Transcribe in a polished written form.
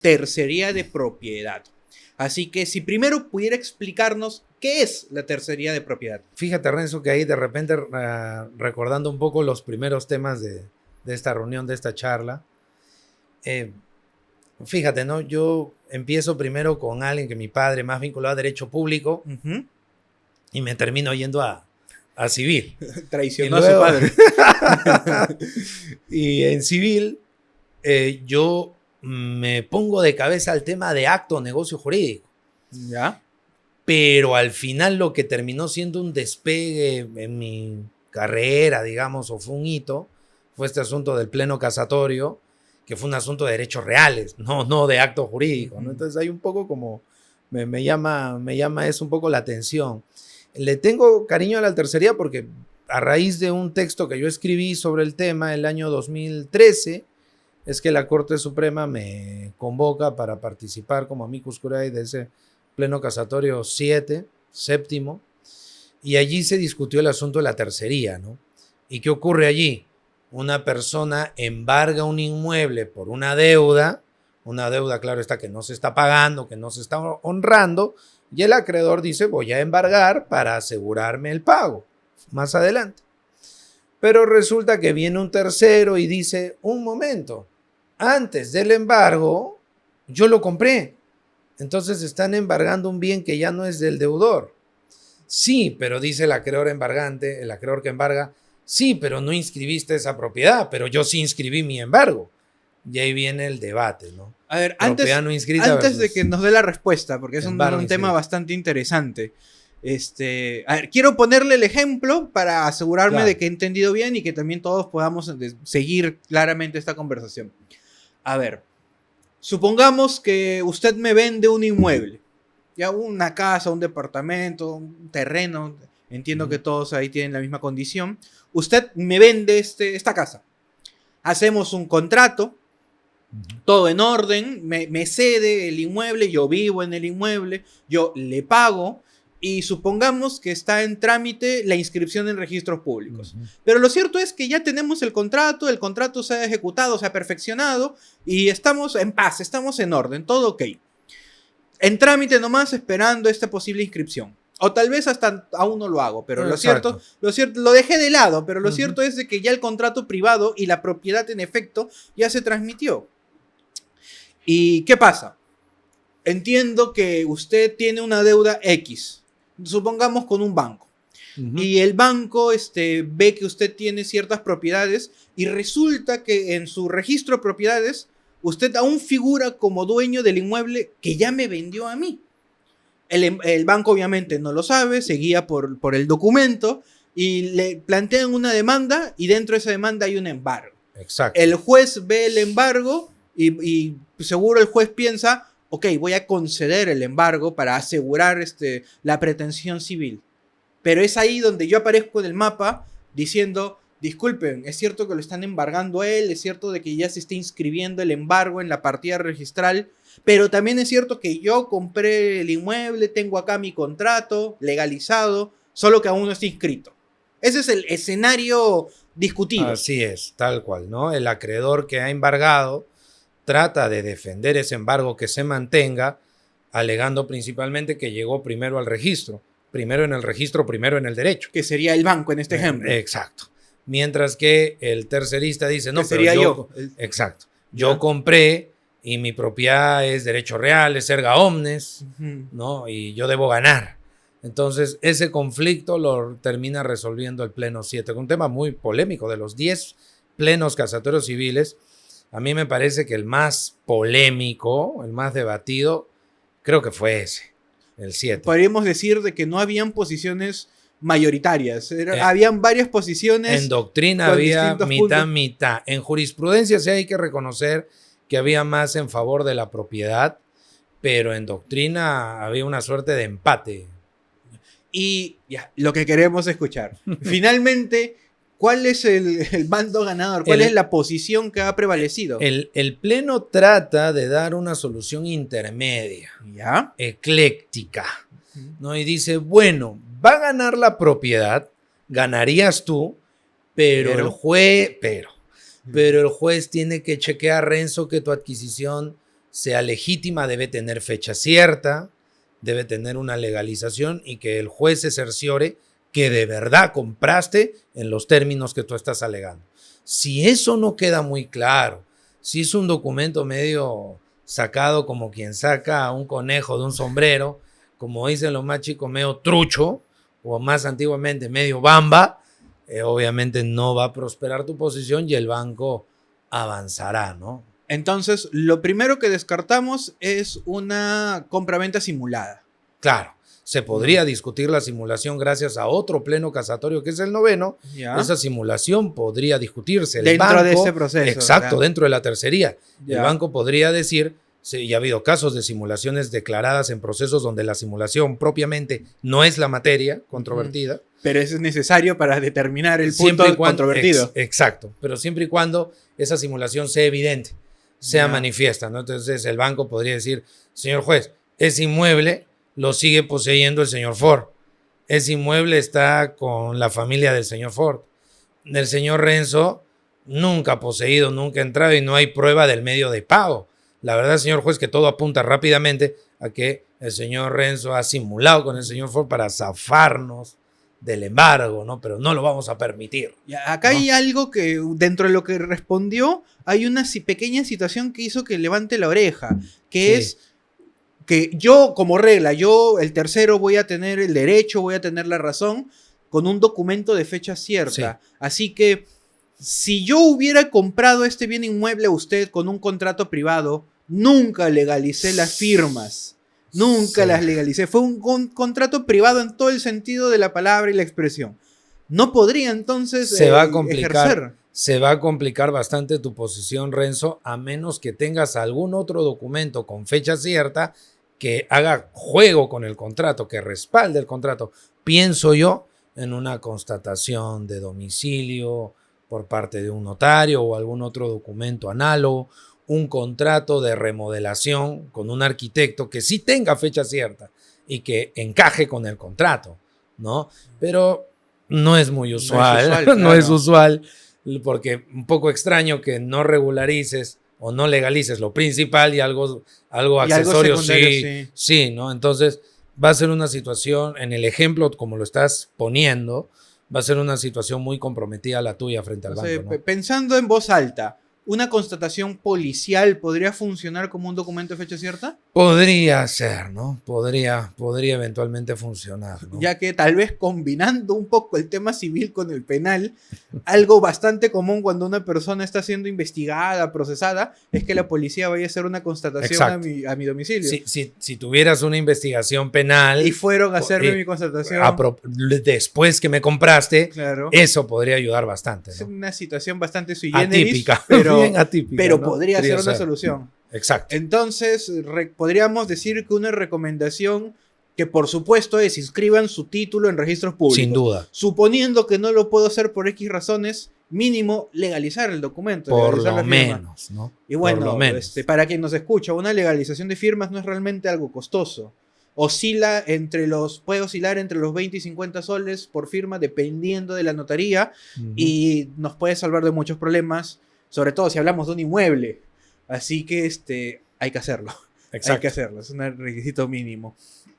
tercería de propiedad. Así que si primero pudiera explicarnos qué es la tercería de propiedad. Fíjate, Renzo, que ahí de repente, recordando un poco los primeros temas de esta reunión, de esta charla, fíjate, ¿no? Yo empiezo primero con alguien que mi padre, más vinculado a derecho público, y me termino yendo a civil. Traicionó a su padre. Y en civil, yo me pongo de cabeza al tema de acto o negocio jurídico. ¿Ya? Pero al final lo que terminó siendo un despegue en mi carrera, digamos, o fue un hito, fue este asunto del pleno casatorio, que fue un asunto de derechos reales, no de acto jurídico, ¿no? Entonces hay un poco como, me llama eso un poco la atención. Le tengo cariño a la tercería porque a raíz de un texto que yo escribí sobre el tema el año 2013, es que la Corte Suprema me convoca para participar como amicus curiae de ese pleno casatorio 7, séptimo, y allí se discutió el asunto de la tercería, ¿no? ¿Y qué ocurre allí? Una persona embarga un inmueble por una deuda, claro está, que no se está pagando, que no se está honrando, y el acreedor dice, voy a embargar para asegurarme el pago más adelante. Pero resulta que viene un tercero y dice, un momento, antes del embargo, yo lo compré. Entonces están embargando un bien que ya no es del deudor. Sí, pero dice el acreedor embargante, el acreedor que embarga, sí, pero no inscribiste esa propiedad, pero yo sí inscribí mi embargo. Y ahí viene el debate, ¿no? A ver, no inscrita antes de que nos dé la respuesta, porque es un tema inscrito. bastante interesante. A ver, quiero ponerle el ejemplo para asegurarme de que he entendido bien y que también todos podamos seguir claramente esta conversación. A ver, supongamos que usted me vende un inmueble, ya una casa, un departamento, un terreno, entiendo que todos ahí tienen la misma condición. Usted me vende esta casa, hacemos un contrato, todo en orden, me cede el inmueble, yo vivo en el inmueble, yo le pago y supongamos que está en trámite la inscripción en registros públicos. Pero lo cierto es que ya tenemos el contrato se ha ejecutado, se ha perfeccionado y estamos en paz, estamos en orden, todo ok. En trámite nomás esperando esta posible inscripción. O tal vez hasta aún no lo hago, pero lo cierto, lo dejé de lado, pero lo cierto es de que ya el contrato privado y la propiedad en efecto ya se transmitió. ¿Y qué pasa? Entiendo que usted tiene una deuda X, supongamos con un banco. Y el banco ve que usted tiene ciertas propiedades y resulta que en su registro de propiedades usted aún figura como dueño del inmueble que ya me vendió a mí. El banco obviamente no lo sabe, se guía por el documento y le plantean una demanda y dentro de esa demanda hay un embargo. Exacto. El juez ve el embargo y seguro el juez piensa, ok, voy a conceder el embargo para asegurar la pretensión civil. Pero es ahí donde yo aparezco en el mapa diciendo, disculpen, es cierto que lo están embargando a él, es cierto de que ya se está inscribiendo el embargo en la partida registral, pero también es cierto que yo compré el inmueble, tengo acá mi contrato legalizado, solo que aún no está inscrito. Ese es el escenario discutido. Así es, tal cual, ¿no? El acreedor que ha embargado trata de defender ese embargo que se mantenga, alegando principalmente que llegó primero al registro. Primero en el registro, primero en el derecho. Que sería el banco en este ejemplo. Exacto. Mientras que el tercerista dice, no, que sería yo. Exacto. Yo compré y mi propiedad es derecho real, es erga omnes, ¿no? Y yo debo ganar. Entonces, ese conflicto lo termina resolviendo el Pleno 7, un tema muy polémico. De los 10 plenos casatorios civiles, a mí me parece que el más polémico, el más debatido, creo que fue ese, el 7. Podríamos decir de que no habían posiciones mayoritarias, habían varias posiciones. En doctrina había mitad. En jurisprudencia sí hay que reconocer que había más en favor de la propiedad, pero en doctrina había una suerte de empate. Y ya, lo que queremos escuchar. Finalmente, ¿cuál es el bando ganador? ¿Cuál es la posición que ha prevalecido? El Pleno trata de dar una solución intermedia, ¿ya? Ecléctica, ¿no? Y dice, bueno, va a ganar la propiedad, ganarías tú, pero el juez tiene que chequear, Renzo, que tu adquisición sea legítima, debe tener fecha cierta, debe tener una legalización y que el juez se cerciore que de verdad compraste en los términos que tú estás alegando. Si eso no queda muy claro, si es un documento medio sacado como quien saca un conejo de un sombrero, como dicen los más chicos, medio trucho, o más antiguamente medio bamba, obviamente no va a prosperar tu posición y el banco avanzará, ¿no? Entonces, lo primero que descartamos es una compraventa simulada. Claro, se podría discutir la simulación gracias a otro pleno casatorio que es el 9º. ¿Ya? Esa simulación podría discutirse. Dentro de ese proceso. Exacto, ¿verdad? dentro de la tercería. Ya. El banco podría decir, sí, ya ha habido casos de simulaciones declaradas en procesos donde la simulación propiamente no es la materia controvertida. Pero eso es necesario para determinar el punto controvertido. Exacto, pero siempre y cuando esa simulación sea evidente, sea manifiesta, ¿no? Entonces el banco podría decir, señor juez, ese inmueble lo sigue poseyendo el señor Ford. Ese inmueble está con la familia del señor Ford. El señor Renzo nunca ha poseído, nunca ha entrado y no hay prueba del medio de pago. La verdad, señor juez, que todo apunta rápidamente a que el señor Renzo ha simulado con el señor Ford para zafarnos del embargo, ¿no? Pero no lo vamos a permitir. Acá, ¿no? Hay algo que dentro de lo que respondió hay una pequeña situación que hizo que levante la oreja, que es que yo como regla, yo el tercero voy a tener el derecho, voy a tener la razón con un documento de fecha cierta. Sí. Así que si yo hubiera comprado este bien inmueble a usted con un contrato privado, nunca legalicé las firmas. Nunca las legalicé. Fue un contrato privado en todo el sentido de la palabra y la expresión. No podría entonces ejercer. Se va a complicar bastante tu posición, Renzo, a menos que tengas algún otro documento con fecha cierta que haga juego con el contrato, que respalde el contrato. Pienso yo en una constatación de domicilio por parte de un notario o algún otro documento análogo, un contrato de remodelación con un arquitecto que sí tenga fecha cierta y que encaje con el contrato, ¿no? Pero no es muy usual, no es usual, porque un poco extraño que no regularices o no legalices lo principal y algo accesorio, sí, ¿no? Entonces va a ser una situación, en el ejemplo como lo estás poniendo, va a ser una situación muy comprometida la tuya frente al banco, ¿no? Pensando en voz alta, ¿una constatación policial podría funcionar como un documento de fecha cierta? Podría ser, ¿no? Podría eventualmente funcionar, ¿no? Ya que tal vez combinando un poco el tema civil con el penal, algo bastante común cuando una persona está siendo investigada, procesada, es que la policía vaya a hacer una constatación a mi domicilio. Si tuvieras una investigación penal... Y fueron a hacerme mi constatación... después que me compraste, claro, eso podría ayudar bastante, ¿no? Es una situación bastante sui generis, atípica, pero ¿no? podría ser una solución. Exacto. Entonces, podríamos decir que una recomendación que por supuesto es inscriban su título en registros públicos. Sin duda. Suponiendo que no lo puedo hacer por X razones, mínimo legalizar el documento. Por lo menos, ¿no? Y bueno, para quien nos escucha, una legalización de firmas no es realmente algo costoso. Puede oscilar entre los 20 y 50 soles por firma, dependiendo de la notaría, y nos puede salvar de muchos problemas, sobre todo si hablamos de un inmueble. Así que hay que hacerlo. Exacto. Hay que hacerlo, es un requisito mínimo.